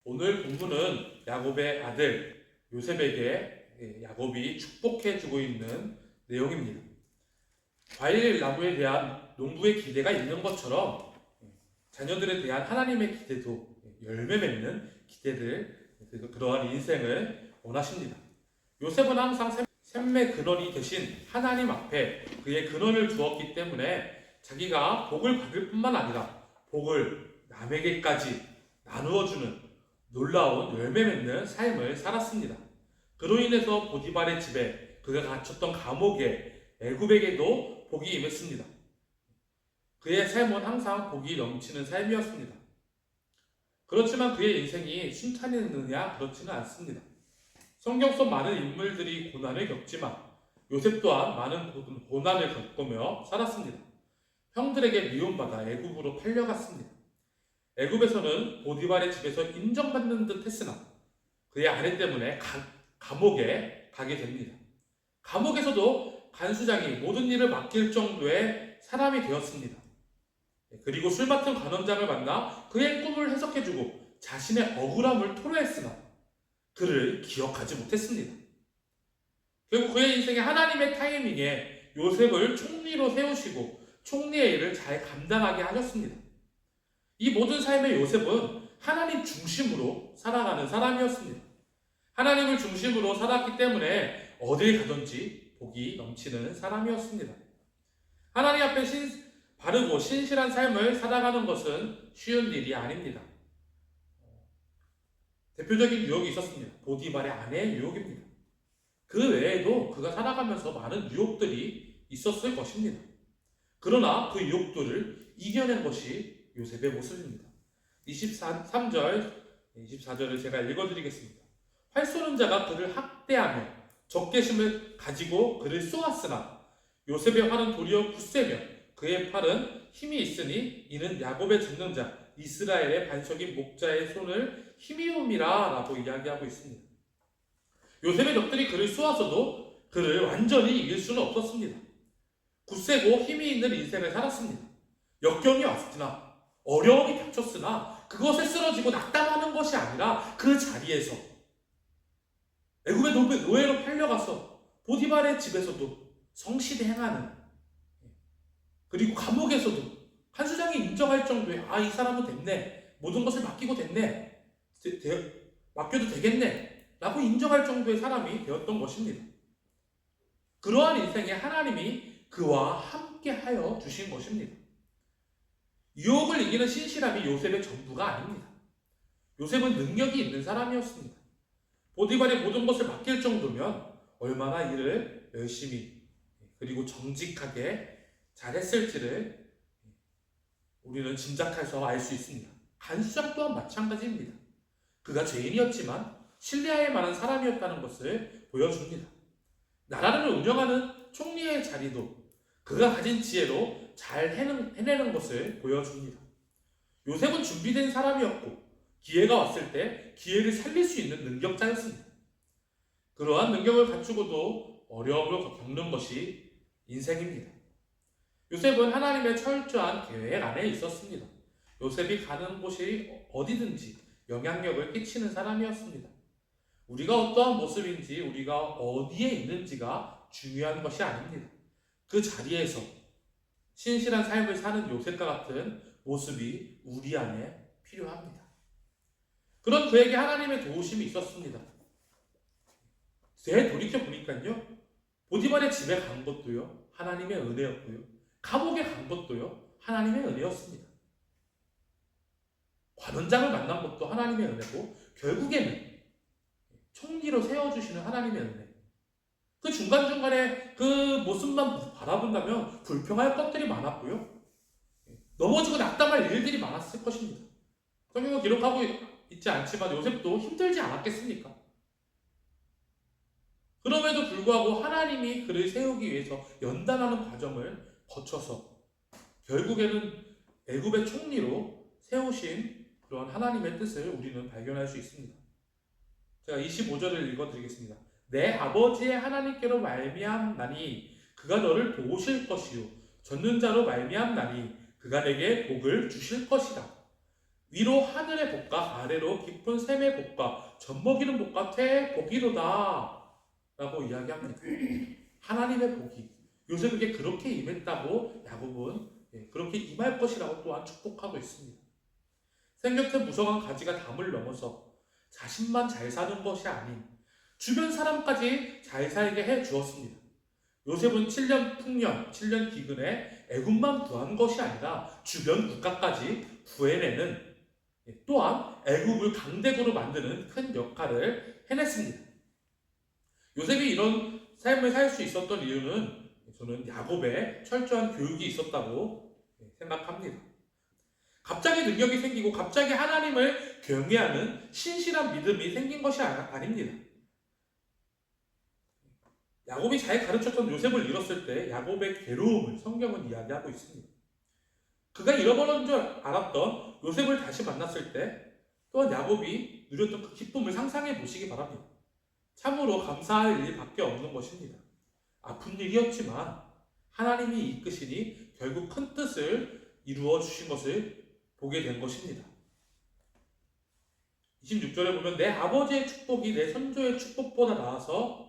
오늘 본문은 야곱의 아들 요셉에게 야곱이 축복해주고 있는 내용입니다. 과일 나무에 대한 농부의 기대가 있는 것처럼 자녀들에 대한 하나님의 기대도 열매 맺는 기대들, 그러한 인생을 원하십니다. 요셉은 항상 샘의 근원이 되신 하나님 앞에 그의 근원을 두었기 때문에 자기가 복을 받을 뿐만 아니라 복을 남에게까지 나누어주는 놀라운 열매 맺는 삶을 살았습니다. 그로 인해서 보디발의 집에 그가 갇혔던 감옥에 애굽에게도 복이 임했습니다. 그의 삶은 항상 복이 넘치는 삶이었습니다. 그렇지만 그의 인생이 순탄했느냐? 그렇지는 않습니다. 성경 속 많은 인물들이 고난을 겪지만 요셉 또한 많은 고난을 겪으며 살았습니다. 형들에게 미움받아 애굽으로 팔려갔습니다. 애굽에서는 보디발의 집에서 인정받는 듯 했으나 그의 아내 때문에 감옥에 가게 됩니다. 감옥에서도 간수장이 모든 일을 맡길 정도의 사람이 되었습니다. 그리고 술 맡은 관원장을 만나 그의 꿈을 해석해주고 자신의 억울함을 토로했으나 그를 기억하지 못했습니다. 결국 그의 인생에 하나님의 타이밍에 요셉을 총리로 세우시고 총리의 일을 잘 감당하게 하셨습니다. 이 모든 삶의 요셉은 하나님 중심으로 살아가는 사람이었습니다. 하나님을 중심으로 살았기 때문에 어딜 가든지 복이 넘치는 사람이었습니다. 하나님 앞에 바르고 신실한 삶을 살아가는 것은 쉬운 일이 아닙니다. 대표적인 유혹이 있었습니다. 보디발의 아내의 유혹입니다. 그 외에도 그가 살아가면서 많은 유혹들이 있었을 것입니다. 그러나 그 유혹들을 이겨낸 것이 요셉의 모습입니다. 23절, 24절을 제가 읽어드리겠습니다. 활 쏘는 자가 그를 학대하며 적개심을 가지고 그를 쏘았으나 요셉의 활은 도리어 굳세며 그의 팔은 힘이 있으니 이는 야곱의 전능자 이스라엘의 반석인 목자의 손을 힘이움이라 라고 이야기하고 있습니다. 요셉의 적들이 그를 쏘아서도 그를 완전히 이길 수는 없었습니다. 굳세고 힘이 있는 인생을 살았습니다. 역경이 왔으나 어려움이 닥쳤으나 그것에 쓰러지고 낙담하는 것이 아니라 그 자리에서 애굽의 노예로 팔려가서 보디발의 집에서도 성실히 행하는, 그리고 감옥에서도 간수장이 인정할 정도의 이 사람은 됐네, 모든 것을 맡기고 됐네, 맡겨도 되겠네 라고 인정할 정도의 사람이 되었던 것입니다. 그러한 인생에 하나님이 그와 함께 하여 주신 것입니다. 유혹을 이기는 신실함이 요셉의 전부가 아닙니다. 요셉은 능력이 있는 사람이었습니다. 보디발의 모든 것을 맡길 정도면 얼마나 일을 열심히 그리고 정직하게 잘했을지를 우리는 짐작해서 알 수 있습니다. 간수장 또한 마찬가지입니다. 그가 죄인이었지만 신뢰할 만한 사람이었다는 것을 보여줍니다. 나라를 운영하는 총리의 자리도 그가 가진 지혜로 잘 해내는 것을 보여줍니다. 요셉은 준비된 사람이었고 기회가 왔을 때 기회를 살릴 수 있는 능력자였습니다. 그러한 능력을 갖추고도 어려움을 겪는 것이 인생입니다. 요셉은 하나님의 철저한 계획 안에 있었습니다. 요셉이 가는 곳이 어디든지 영향력을 끼치는 사람이었습니다. 우리가 어떠한 모습인지, 우리가 어디에 있는지가 중요한 것이 아닙니다. 그 자리에서 신실한 삶을 사는 요셉과 같은 모습이 우리 안에 필요합니다. 그런 그에게 하나님의 도우심이 있었습니다. 되돌이켜보니까요, 보디발의 집에 간 것도요 하나님의 은혜였고요, 감옥에 간 것도요 하나님의 은혜였습니다. 관원장을 만난 것도 하나님의 은혜고 결국에는 총리로 세워주시는 하나님의 은혜, 그 중간중간에 그 모습만 바라본다면 불평할 것들이 많았고요, 넘어지고 낙담할 일들이 많았을 것입니다. 성경은 기록하고 있지 않지만 요셉도 힘들지 않았겠습니까? 그럼에도 불구하고 하나님이 그를 세우기 위해서 연단하는 과정을 거쳐서 결국에는 애굽의 총리로 세우신 그런 하나님의 뜻을 우리는 발견할 수 있습니다. 제가 25절을 읽어드리겠습니다. 내 아버지의 하나님께로 말미암나니 그가 너를 도우실 것이요 전능자로 말미암나니 그가 내게 복을 주실 것이다. 위로 하늘의 복과 아래로 깊은 샘의 복과 젖먹이는 복과 태의 복이로다 라고 이야기합니다. 하나님의 복이 요셉에게 그렇게 임했다고 야곱은 그렇게 임할 것이라고 또한 축복하고 있습니다. 생겼듯 무성한 가지가 담을 넘어서 자신만 잘 사는 것이 아닌 주변 사람까지 잘 살게 해 주었습니다. 요셉은 7년 풍년, 7년 기근에 애굽만 구한 것이 아니라 주변 국가까지 구해내는 또한 애굽을 강대국으로 만드는 큰 역할을 해냈습니다. 요셉이 이런 삶을 살 수 있었던 이유는 저는 야곱의 철저한 교육이 있었다고 생각합니다. 갑자기 능력이 생기고 갑자기 하나님을 경외하는 신실한 믿음이 생긴 것이 아닙니다. 야곱이 잘 가르쳤던 요셉을 잃었을 때 야곱의 괴로움을 성경은 이야기하고 있습니다. 그가 잃어버린 줄 알았던 요셉을 다시 만났을 때 또한 야곱이 누렸던 그 기쁨을 상상해 보시기 바랍니다. 참으로 감사할 일밖에 없는 것입니다. 아픈 일이었지만 하나님이 이끄시니 결국 큰 뜻을 이루어 주신 것을 보게 된 것입니다. 26절에 보면 내 아버지의 축복이 내 선조의 축복보다 나아서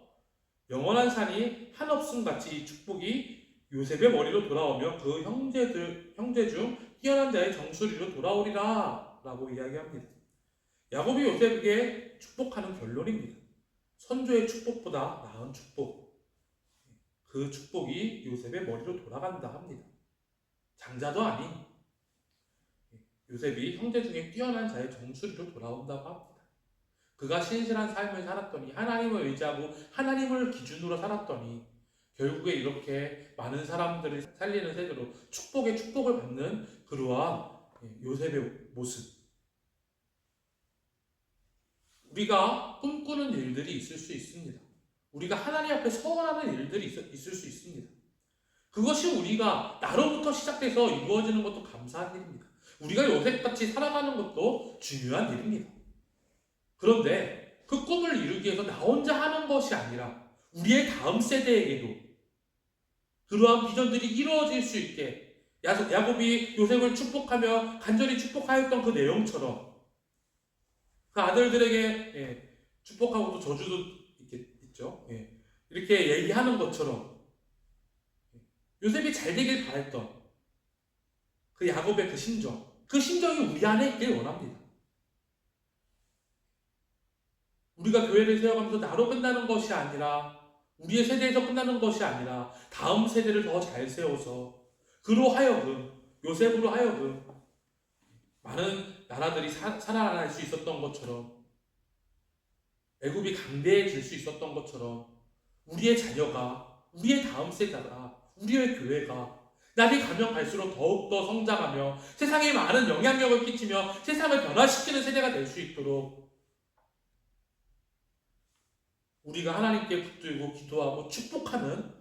영원한 산이 한없음 같이 이 축복이 요셉의 머리로 돌아오며 그 형제 중 뛰어난 자의 정수리로 돌아오리라 라고 이야기합니다. 야곱이 요셉에게 축복하는 결론입니다. 선조의 축복보다 나은 축복, 그 축복이 요셉의 머리로 돌아간다 합니다. 장자도 아닌 요셉이 형제 중에 뛰어난 자의 정수리로 돌아온다고 합니다. 그가 신실한 삶을 살았더니 하나님을 의지하고 하나님을 기준으로 살았더니 결국에 이렇게 많은 사람들을 살리는 세대로 축복의 축복을 받는 그러한 요셉의 모습. 우리가 꿈꾸는 일들이 있을 수 있습니다. 우리가 하나님 앞에 서원하는 일들이 있을 수 있습니다. 그것이 우리가 나로부터 시작돼서 이루어지는 것도 감사한 일입니다. 우리가 요셉같이 살아가는 것도 중요한 일입니다. 그런데 그 꿈을 이루기 위해서 나 혼자 하는 것이 아니라 우리의 다음 세대에게도 그러한 비전들이 이루어질 수 있게 야곱이 요셉을 축복하며 간절히 축복하였던 그 내용처럼 그 아들들에게 축복하고 또 저주도 있죠. 이렇게 얘기하는 것처럼 요셉이 잘 되길 바랬던 그 야곱의 그 심정이 우리 안에 있길 원합니다. 우리가 교회를 세워가면서 나로 끝나는 것이 아니라 우리의 세대에서 끝나는 것이 아니라 다음 세대를 더 잘 세워서 그로 하여금 요셉으로 하여금 많은 나라들이 살아날 수 있었던 것처럼 애굽이 강대해질 수 있었던 것처럼 우리의 자녀가 우리의 다음 세대가 우리의 교회가 날이 가면 갈수록 더욱더 성장하며 세상에 많은 영향력을 끼치며 세상을 변화시키는 세대가 될 수 있도록 우리가 하나님께 붙들고 기도하고 축복하는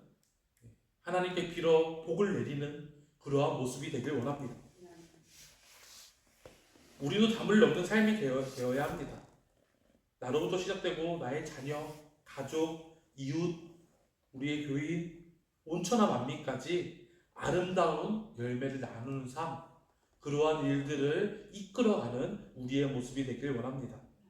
하나님께 빌어 복을 내리는 그러한 모습이 되길 원합니다. 우리도 담을 넘는 삶이 되어야 합니다. 나로부터 시작되고 나의 자녀, 가족, 이웃, 우리의 교인, 온천하 만민까지 아름다운 열매를 나누는 삶, 그러한 일들을 이끌어가는 우리의 모습이 되길 원합니다.